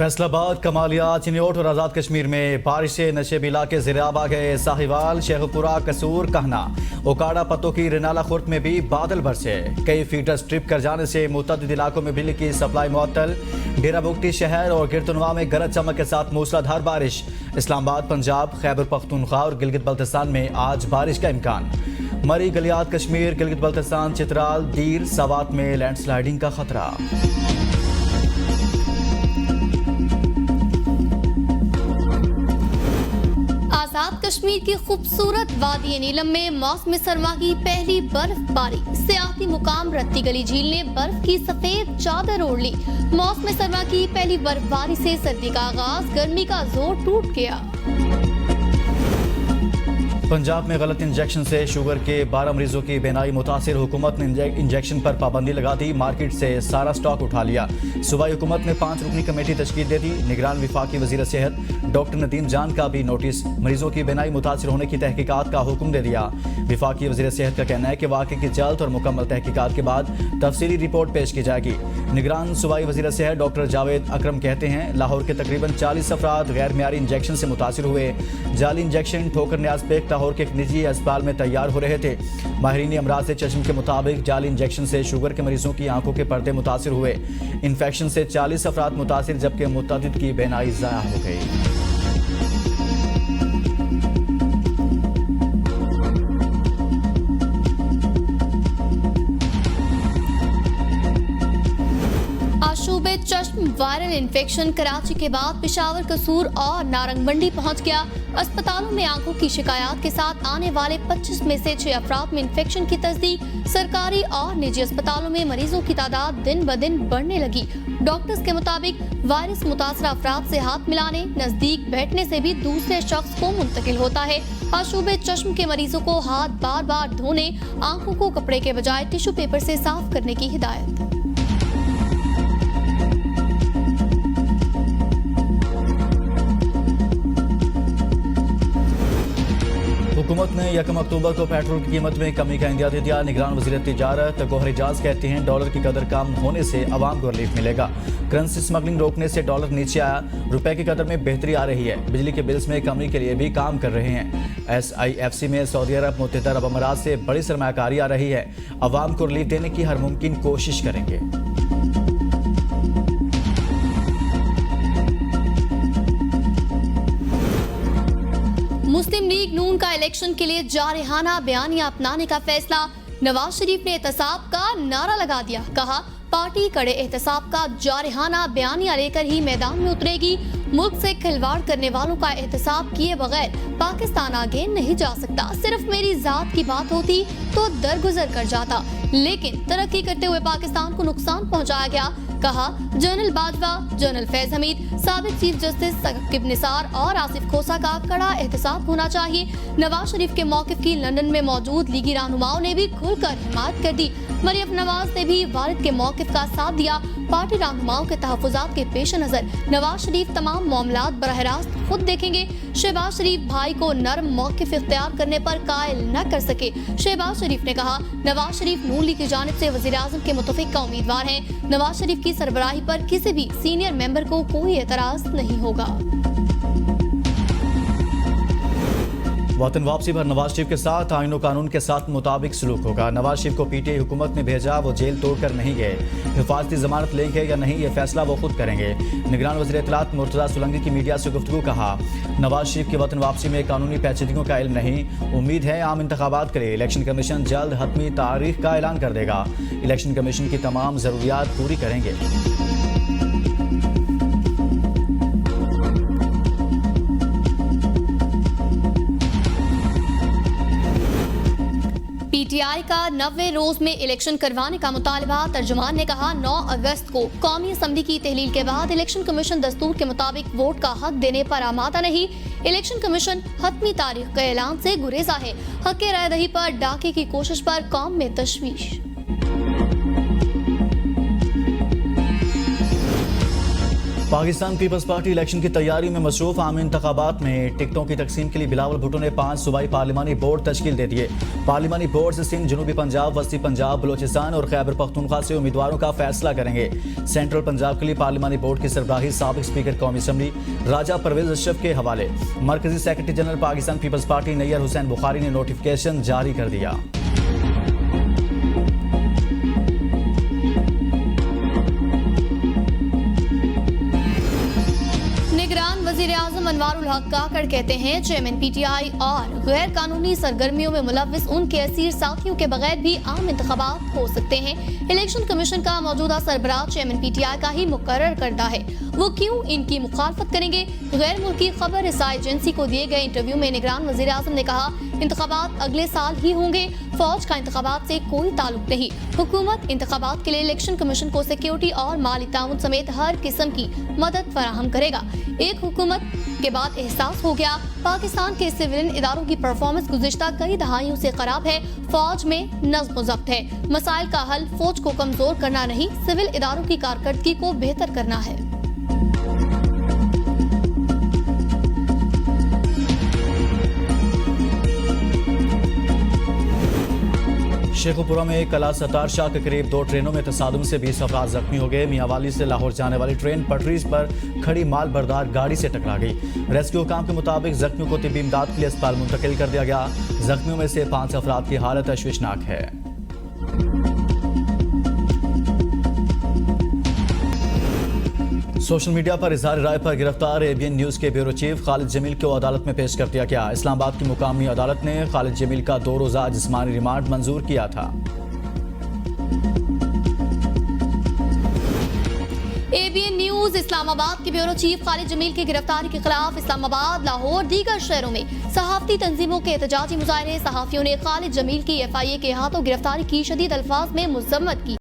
फैसलाबाद, कमालियात, चिन्योट और आज़ाद कश्मीर में बारिश से नशेबी इलाके ज़िराब आ गए। साहिवाल, शेखपुरा, कसूर, कहना, ओकाड़ा, पत्तों की रिनाला खुर्द में भी बादल बरसे। कई फीटर स्ट्रिप कर जाने से मुतअद्दिद इलाकों में बिजली की सप्लाई मुअत्तल। डेरा बुगटी शहर और गिरतुनवा में गरज चमक के साथ मूसलाधार बारिश। इस्लामाबाद, पंजाब, खैबर पख्तूनख्वा और गिलगित बल्तिस्तान में आज बारिश का इम्कान। मरी, गलियात कश्मीर, गिलगित बल्तिस्तान, चित्राल, दीर, सवात में लैंडस्लाइडिंग का खतरा। आजाद कश्मीर की खूबसूरत वादी नीलम में मौसम सरमा की पहली बर्फबारी। सियाहती मुकाम रत्ती गली झील ने बर्फ की सफेद चादर ओढ़ ली। मौसम सरमा की पहली बर्फबारी से सर्दी का आगाज, गर्मी का जोर टूट गया। पंजाब में गलत इंजेक्शन से शुगर के 12 मरीजों की बेनाई मुतासिर। हुकूमत ने इंजेक्शन पर पाबंदी लगा दी। मार्केट से सारा स्टॉक उठा लिया। सूबाई हुकूमत ने 5 रुकनी कमेटी तश्कील दे दी। निगरान विफाकी वजीर सेहत डॉक्टर नदीम जान का भी नोटिस। मरीजों की बेनाई मुतासिर होने की तहकीकात का हुक्म दे दिया। विफाकी वजीर सेहत का कहना है कि वाक़े की जल्द और मुकम्मल तहकीकात के बाद तफसीली रिपोर्ट पेश की जाएगी। निगरान सूबाई वजीर सेहत डॉक्टर जावेद अकरम कहते हैं, लाहौर के तकरीबन 40 अफराद गैर मियारी इंजेक्शन से मुतासिर हुए। जाली इंजेक्शन ठोकर न्याज पेक लाहौर के एक निजी अस्पताल में तैयार हो रहे थे। माहिरीन अमराज से चश्म के मुताबिक जाली इंजेक्शन से शुगर के मरीजों की आंखों के पर्दे मुतासिर हुए। इन्फेक्शन से 40 अफराद मुतासिर, जबकि मुतअद्दिद की बेनाई ज़ाया हो गई। आशूबे चश्म वायरल इन्फेक्शन कराची के बाद पेशावर, कसूर और नारंग मंडी पहुंच गया। अस्पतालों में आंखों की शिकायत के साथ आने वाले 25 में से 6 अफराद में इन्फेक्शन की तस्दीक। सरकारी और निजी अस्पतालों में मरीजों की तादाद दिन ब दिन बढ़ने लगी। डॉक्टर्स के मुताबिक वायरस मुतासर अफराद से हाथ मिलाने, नजदीक बैठने से भी दूसरे शख्स को मुंतकिल होता है। आशूबे चश्म के मरीजों को हाथ बार बार धोने, आंखों को कपड़े के बजाय टिश्यू पेपर से साफ करने की हिदायत। हुकूमत ने 1 अक्टूबर को पेट्रोल की कीमत में कमी का इंदिया दे दिया। निगरान वज़ीर तिजारत गौहर एजाज कहते हैं, डॉलर की कदर कम होने से अवाम को रिलीफ मिलेगा। करेंसी स्मगलिंग रोकने से डॉलर नीचे आया। रुपए की कदर में बेहतरी आ रही है। बिजली के बिल्स में कमी के लिए भी काम कर रहे हैं। SIFC में सऊदी अरब, मुत्तहिदा अरब अमारात से बड़ी सरमायाकारी आ रही है। अवाम को रिलीफ देने की हर मुमकिन कोशिश करेंगे। मुस्लिम लीग नून का इलेक्शन के लिए जारहाना बयानिया अपनाने का फैसला। नवाज शरीफ ने एहतसाब का नारा लगा दिया। कहा, पार्टी कड़े एहतसाब का जारहाना बयानिया लेकर ही मैदान में उतरेगी। मुल्क से खिलवाड़ करने वालों का एहतसाब किए बगैर पाकिस्तान आगे नहीं जा सकता। सिर्फ मेरी जात की बात होती तो दरगुजर कर जाता, लेकिन तरक्की करते हुए पाकिस्तान को नुकसान पहुंचाया गया। कहा, जनरल बाजवा, जनरल फैज हमीद, साबिक चीफ जस्टिस सकीब निसार और आसिफ खोसा का कड़ा एहतसाब होना चाहिए। नवाज शरीफ के मौकिफ की लंदन में मौजूद लीगी रहनुमाओं ने भी खुलकर हिमायत कर दी। मरियम नवाज ने भी वालिद के मौकिफ का साथ दिया। पार्टी रहनुमाओं के तहफ़्फ़ुज़ात के पेश नजर नवाज शरीफ तमाम मामलात बराह रास्त खुद देखेंगे। शहबाज शरीफ भाई को नरम मौकिफ इख्तियार करने पर कायल न कर सके। शहबाज शरीफ ने कहा, नवाज शरीफ नून लीग की जानिब से वज़ीर आज़म के मुतफ़िक़ का उम्मीदवार हैं। नवाज शरीफ की सरबराही पर किसी भी सीनियर मेंबर को कोई एतराज नहीं होगा। वतन वापसी पर नवाज शरीफ के साथ आईन और कानून के साथ मुताबिक सलूक होगा। नवाज शरीफ को PTI हुकूमत ने भेजा, वो जेल तोड़कर नहीं गए। हिफाजती जमानत लेंगे या नहीं, ये फैसला वो खुद करेंगे। निगरान वज़ीर इत्तलात मुर्तज़ा सुलंगी की मीडिया से गुफ्तगू। कहा, नवाज शरीफ की वतन वापसी में कानूनी पेचीदगियों का इल्म नहीं। उम्मीद है आम इंतखाबात के लिए इलेक्शन कमीशन जल्द हतमी तारीख का ऐलान कर देगा। इलेक्शन कमीशन की तमाम ज़रूरियात पूरी करेंगे। PTI का 90वें रोज में इलेक्शन करवाने का मुतालबा। तर्जुमान ने कहा, 9 अगस्त को कौमी असम्बली की तहलील के बाद इलेक्शन कमीशन दस्तूर के मुताबिक वोट का हक देने पर आमादा नहीं। इलेक्शन कमीशन हतमी तारीख के ऐलान से गुरेजा है। हक राय दही पर डाके की कोशिश पर कौम में तशवीश। पाकिस्तान पीपल्स पार्टी इलेक्शन की तैयारी में मसरूफ आम इंतखाबात में टिकटों की तकसीम के लिए बिलावल भुट्टो ने 5 सूबाई पार्लिमानी बोर्ड तश्कील दे दिए। पार्लिमानी बोर्ड से सिंध, जनूबी पंजाब, वस्ती पंजाब, बलोचिस्तान और खैबर पख्तूनख्वा से उम्मीदवारों का फैसला करेंगे। सेंट्रल पंजाब के लिए पार्लिमानी बोर्ड की सरबराही साबिक स्पीकर कौमी असम्बली राजा परवेज अशरफ के हवाले। मरकजी secretary general Pakistan Peoples Party Nayyar Hussain Bukhari ने नोटिफिकेशन जारी कर दिया। वज़ीर आज़म अनवारुल हक काकड़ कहते हैं चेयरमैन पीटीआई और गैर कानूनी सरगर्मियों में मुलव्विस उनके असीर साथियों के बगैर भी आम इंतखाबात हो सकते हैं। इलेक्शन कमीशन का मौजूदा सरबराह चेयरमैन पीटीआई का ही मुकर्रर करता है, वो क्यों इनकी मुखालफत करेंगे। गैर मुल्की खबर रिसाई एजेंसी को दिए गए इंटरव्यू में निगरान वज़ीर आज़म ने कहा, इंतखाबात अगले साल ही होंगे, फौज का इंतखाबात से कोई ताल्लुक नहीं। हुकूमत इंतखाबात के लिए इलेक्शन कमीशन को सिक्योरिटी और माली ताउन समेत हर किस्म की मदद फराहम करेगा। एक हुकूमत के बाद एहसास हो गया पाकिस्तान के सिविलियन इदारों की परफॉर्मेंस गुज़िश्ता कई दहाइयों से खराब है। फौज में नज़्म ज़ब्त है। मसाइल का हल फौज को कमजोर करना नहीं, सिविल इदारों की कारकर्दगी को बेहतर करना है। शेखुपुरा में कला सतार शाह के करीब 2 ट्रेनों में तसादुम से 20 अफराद जख्मी हो गए। मियांवाली से लाहौर जाने वाली ट्रेन पटरीज पर खड़ी माल बरदार गाड़ी से टकरा गई। रेस्क्यू काम के मुताबिक जख्मियों को तिब्बी इमदाद के लिए अस्पताल मुंतकिल कर दिया गया। जख्मियों में से 5 अफराद की हालत तशवीशनाक है। सोशल मीडिया पर इजहार राय पर गिरफ्तार एबीएन न्यूज के ब्यूरो चीफ खालिद जमील को अदालत में पेश कर दिया गया। इस्लामाबाद की मुकामी अदालत ने खालिद जमील का 2 रोजा जिस्मानी रिमांड मंजूर किया था। एबीएन न्यूज इस्लामाबाद के ब्यूरो चीफ खालिद जमील की गिरफ्तारी के खिलाफ इस्लामाबाद, लाहौर, दीगर शहरों में सहाफती तंजीमों के एहतजाजी मुजाहरे। सहाफियों ने खालिद जमील की FIA के हाथों गिरफ्तारी की शदीद अल्फाज में मजम्मत की।